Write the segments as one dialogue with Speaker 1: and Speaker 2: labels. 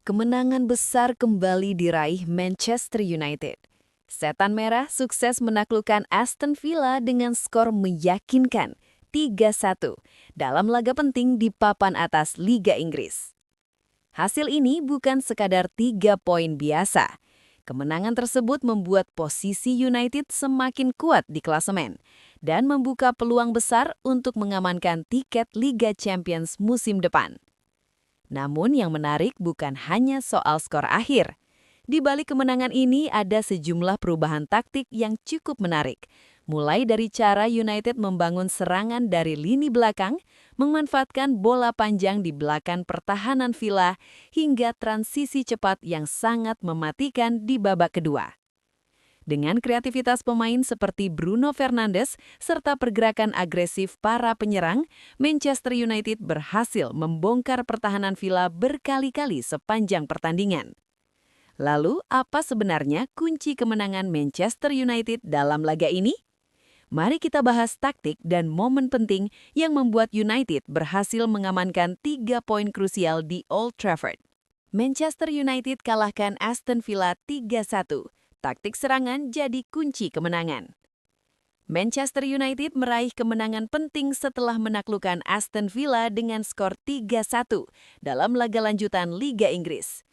Speaker 1: Kemenangan besar kembali diraih Manchester United. Setan Merah sukses menaklukkan Aston Villa dengan skor meyakinkan 3-1 dalam laga penting di papan atas Liga Inggris. Hasil ini bukan sekadar 3 poin biasa. Kemenangan tersebut membuat posisi United semakin kuat di klasemen dan membuka peluang besar untuk mengamankan tiket Liga Champions musim depan. Namun yang menarik bukan hanya soal skor akhir. Di balik kemenangan ini ada sejumlah perubahan taktik yang cukup menarik. Mulai dari cara United membangun serangan dari lini belakang, memanfaatkan bola panjang di belakang pertahanan Villa, hingga transisi cepat yang sangat mematikan di babak kedua. Dengan kreativitas pemain seperti Bruno Fernandes serta pergerakan agresif para penyerang, Manchester United berhasil membongkar pertahanan Villa berkali-kali sepanjang pertandingan. Lalu, apa sebenarnya kunci kemenangan Manchester United dalam laga ini? Mari kita bahas taktik dan momen penting yang membuat United berhasil mengamankan 3 poin krusial di Old Trafford. Manchester United kalahkan Aston Villa 3-1. Taktik serangan jadi kunci kemenangan. Manchester United meraih kemenangan penting setelah menaklukkan Aston Villa dengan skor 3-1 dalam laga lanjutan Liga Inggris.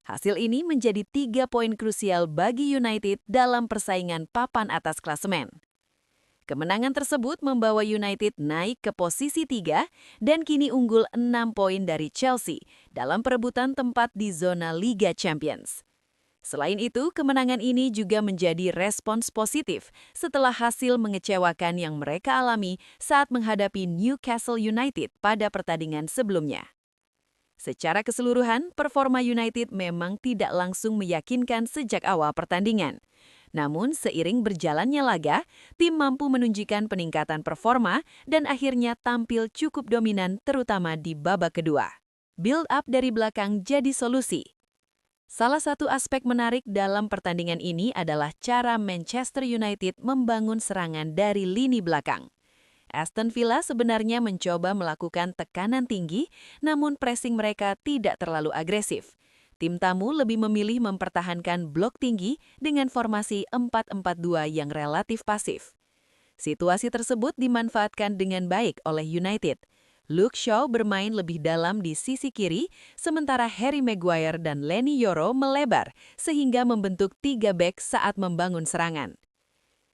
Speaker 1: Hasil ini menjadi 3 poin krusial bagi United dalam persaingan papan atas klasemen. Kemenangan tersebut membawa United naik ke posisi 3 dan kini unggul 6 poin dari Chelsea dalam perebutan tempat di zona Liga Champions. Selain itu, kemenangan ini juga menjadi respons positif setelah hasil mengecewakan yang mereka alami saat menghadapi Newcastle United pada pertandingan sebelumnya. Secara keseluruhan, performa United memang tidak langsung meyakinkan sejak awal pertandingan. Namun, seiring berjalannya laga, tim mampu menunjukkan peningkatan performa dan akhirnya tampil cukup dominan terutama di babak kedua. Build up dari belakang jadi solusi. Salah satu aspek menarik dalam pertandingan ini adalah cara Manchester United membangun serangan dari lini belakang. Aston Villa sebenarnya mencoba melakukan tekanan tinggi, namun pressing mereka tidak terlalu agresif. Tim tamu lebih memilih mempertahankan blok tinggi dengan formasi 4-4-2 yang relatif pasif. Situasi tersebut dimanfaatkan dengan baik oleh United. Luke Shaw bermain lebih dalam di sisi kiri, sementara Harry Maguire dan Leny Yoro melebar sehingga membentuk 3 bek saat membangun serangan.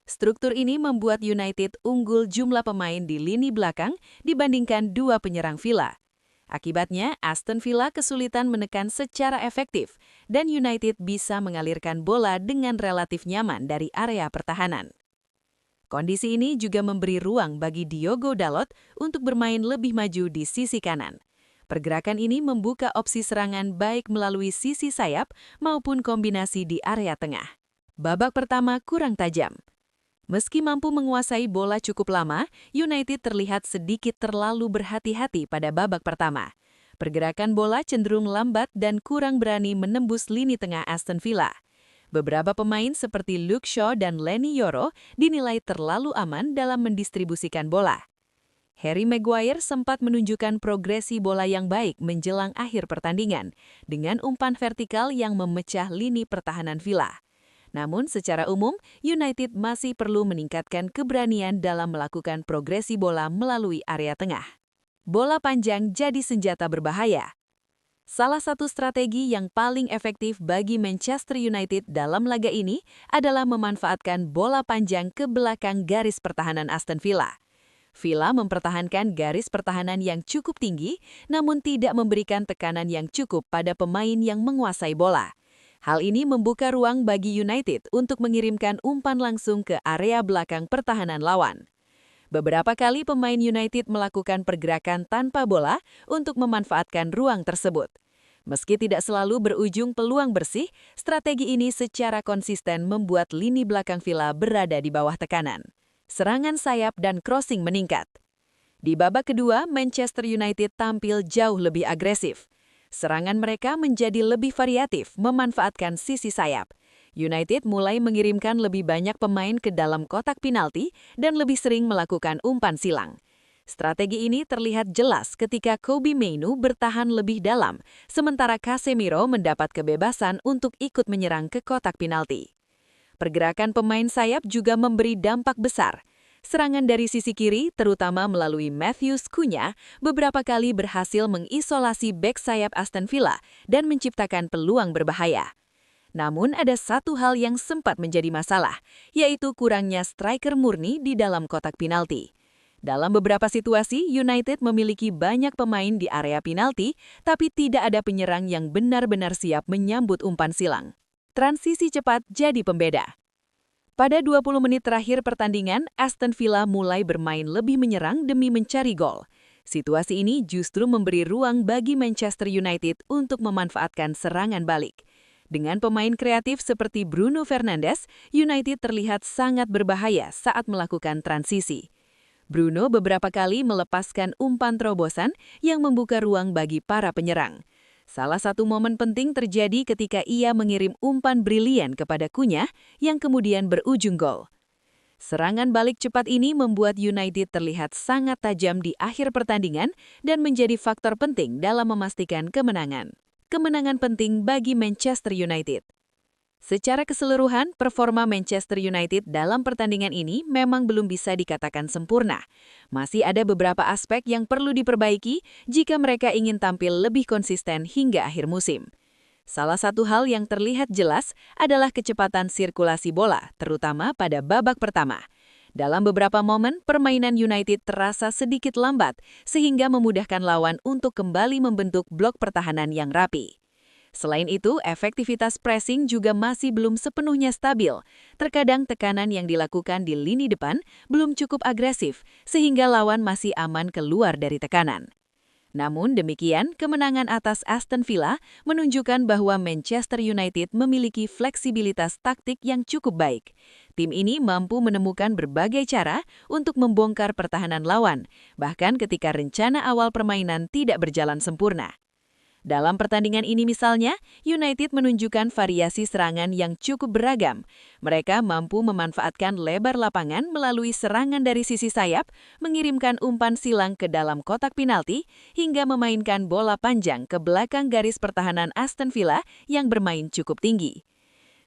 Speaker 1: Struktur ini membuat United unggul jumlah pemain di lini belakang dibandingkan 2 penyerang Villa. Akibatnya, Aston Villa kesulitan menekan secara efektif dan United bisa mengalirkan bola dengan relatif nyaman dari area pertahanan. Kondisi ini juga memberi ruang bagi Diogo Dalot untuk bermain lebih maju di sisi kanan. Pergerakan ini membuka opsi serangan baik melalui sisi sayap maupun kombinasi di area tengah. Babak pertama kurang tajam. Meski mampu menguasai bola cukup lama, United terlihat sedikit terlalu berhati-hati pada babak pertama. Pergerakan bola cenderung lambat dan kurang berani menembus lini tengah Aston Villa. Beberapa pemain seperti Luke Shaw dan Leny Yoro dinilai terlalu aman dalam mendistribusikan bola. Harry Maguire sempat menunjukkan progresi bola yang baik menjelang akhir pertandingan, dengan umpan vertikal yang memecah lini pertahanan Villa. Namun secara umum, United masih perlu meningkatkan keberanian dalam melakukan progresi bola melalui area tengah. Bola panjang jadi senjata berbahaya. Salah satu strategi yang paling efektif bagi Manchester United dalam laga ini adalah memanfaatkan bola panjang ke belakang garis pertahanan Aston Villa. Villa mempertahankan garis pertahanan yang cukup tinggi, namun tidak memberikan tekanan yang cukup pada pemain yang menguasai bola. Hal ini membuka ruang bagi United untuk mengirimkan umpan langsung ke area belakang pertahanan lawan. Beberapa kali pemain United melakukan pergerakan tanpa bola untuk memanfaatkan ruang tersebut. Meski tidak selalu berujung peluang bersih, strategi ini secara konsisten membuat lini belakang Villa berada di bawah tekanan. Serangan sayap dan crossing meningkat. Di babak kedua, Manchester United tampil jauh lebih agresif. Serangan mereka menjadi lebih variatif, memanfaatkan sisi sayap. United mulai mengirimkan lebih banyak pemain ke dalam kotak penalti dan lebih sering melakukan umpan silang. Strategi ini terlihat jelas ketika Kobbie Mainoo bertahan lebih dalam, sementara Casemiro mendapat kebebasan untuk ikut menyerang ke kotak penalti. Pergerakan pemain sayap juga memberi dampak besar. Serangan dari sisi kiri, terutama melalui Matheus Cunha, beberapa kali berhasil mengisolasi bek sayap Aston Villa dan menciptakan peluang berbahaya. Namun ada satu hal yang sempat menjadi masalah, yaitu kurangnya striker murni di dalam kotak penalti. Dalam beberapa situasi, United memiliki banyak pemain di area penalti, tapi tidak ada penyerang yang benar-benar siap menyambut umpan silang. Transisi cepat jadi pembeda. Pada 20 menit terakhir pertandingan, Aston Villa mulai bermain lebih menyerang demi mencari gol. Situasi ini justru memberi ruang bagi Manchester United untuk memanfaatkan serangan balik. Dengan pemain kreatif seperti Bruno Fernandes, United terlihat sangat berbahaya saat melakukan transisi. Bruno beberapa kali melepaskan umpan terobosan yang membuka ruang bagi para penyerang. Salah satu momen penting terjadi ketika ia mengirim umpan brilian kepada Cunha yang kemudian berujung gol. Serangan balik cepat ini membuat United terlihat sangat tajam di akhir pertandingan dan menjadi faktor penting dalam memastikan kemenangan. Kemenangan penting bagi Manchester United. Secara keseluruhan, performa Manchester United dalam pertandingan ini memang belum bisa dikatakan sempurna. Masih ada beberapa aspek yang perlu diperbaiki jika mereka ingin tampil lebih konsisten hingga akhir musim. Salah satu hal yang terlihat jelas adalah kecepatan sirkulasi bola, terutama pada babak pertama. Dalam beberapa momen, permainan United terasa sedikit lambat, sehingga memudahkan lawan untuk kembali membentuk blok pertahanan yang rapi. Selain itu, efektivitas pressing juga masih belum sepenuhnya stabil. Terkadang tekanan yang dilakukan di lini depan belum cukup agresif, sehingga lawan masih aman keluar dari tekanan. Namun demikian, kemenangan atas Aston Villa menunjukkan bahwa Manchester United memiliki fleksibilitas taktik yang cukup baik. Tim ini mampu menemukan berbagai cara untuk membongkar pertahanan lawan, bahkan ketika rencana awal permainan tidak berjalan sempurna. Dalam pertandingan ini misalnya, United menunjukkan variasi serangan yang cukup beragam. Mereka mampu memanfaatkan lebar lapangan melalui serangan dari sisi sayap, mengirimkan umpan silang ke dalam kotak penalti, hingga memainkan bola panjang ke belakang garis pertahanan Aston Villa yang bermain cukup tinggi.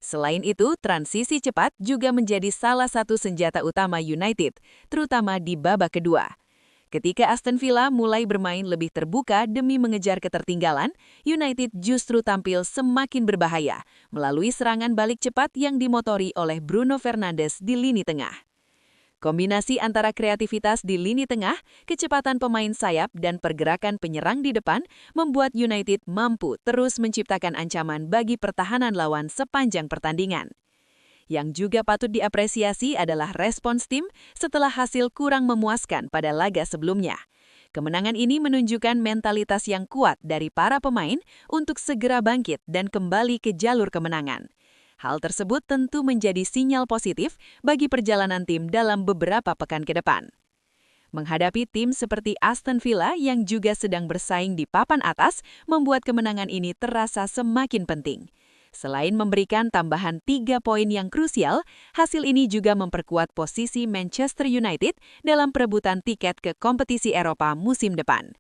Speaker 1: Selain itu, transisi cepat juga menjadi salah satu senjata utama United, terutama di babak kedua. Ketika Aston Villa mulai bermain lebih terbuka demi mengejar ketertinggalan, United justru tampil semakin berbahaya melalui serangan balik cepat yang dimotori oleh Bruno Fernandes di lini tengah. Kombinasi antara kreativitas di lini tengah, kecepatan pemain sayap, dan pergerakan penyerang di depan membuat United mampu terus menciptakan ancaman bagi pertahanan lawan sepanjang pertandingan. Yang juga patut diapresiasi adalah respons tim setelah hasil kurang memuaskan pada laga sebelumnya. Kemenangan ini menunjukkan mentalitas yang kuat dari para pemain untuk segera bangkit dan kembali ke jalur kemenangan. Hal tersebut tentu menjadi sinyal positif bagi perjalanan tim dalam beberapa pekan ke depan. Menghadapi tim seperti Aston Villa yang juga sedang bersaing di papan atas, membuat kemenangan ini terasa semakin penting. Selain memberikan tambahan 3 poin yang krusial, hasil ini juga memperkuat posisi Manchester United dalam perebutan tiket ke kompetisi Eropa musim depan.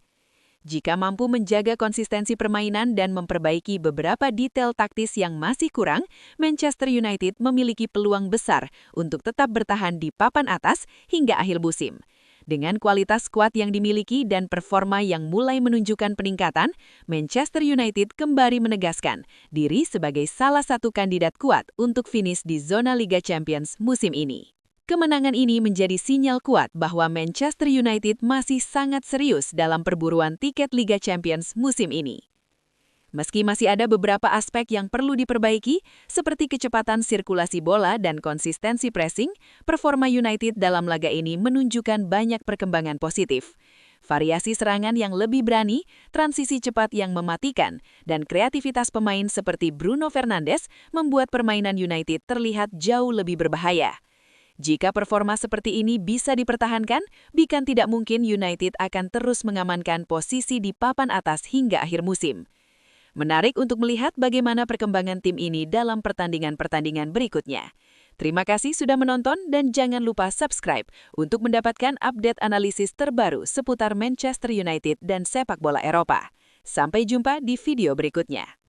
Speaker 1: Jika mampu menjaga konsistensi permainan dan memperbaiki beberapa detail taktis yang masih kurang, Manchester United memiliki peluang besar untuk tetap bertahan di papan atas hingga akhir musim. Dengan kualitas skuad yang dimiliki dan performa yang mulai menunjukkan peningkatan, Manchester United kembali menegaskan diri sebagai salah satu kandidat kuat untuk finish di zona Liga Champions musim ini. Kemenangan ini menjadi sinyal kuat bahwa Manchester United masih sangat serius dalam perburuan tiket Liga Champions musim ini. Meski masih ada beberapa aspek yang perlu diperbaiki, seperti kecepatan sirkulasi bola dan konsistensi pressing, performa United dalam laga ini menunjukkan banyak perkembangan positif. Variasi serangan yang lebih berani, transisi cepat yang mematikan, dan kreativitas pemain seperti Bruno Fernandes membuat permainan United terlihat jauh lebih berbahaya. Jika performa seperti ini bisa dipertahankan, bukan tidak mungkin United akan terus mengamankan posisi di papan atas hingga akhir musim. Menarik untuk melihat bagaimana perkembangan tim ini dalam pertandingan-pertandingan berikutnya. Terima kasih sudah menonton dan jangan lupa subscribe untuk mendapatkan update analisis terbaru seputar Manchester United dan sepak bola Eropa. Sampai jumpa di video berikutnya.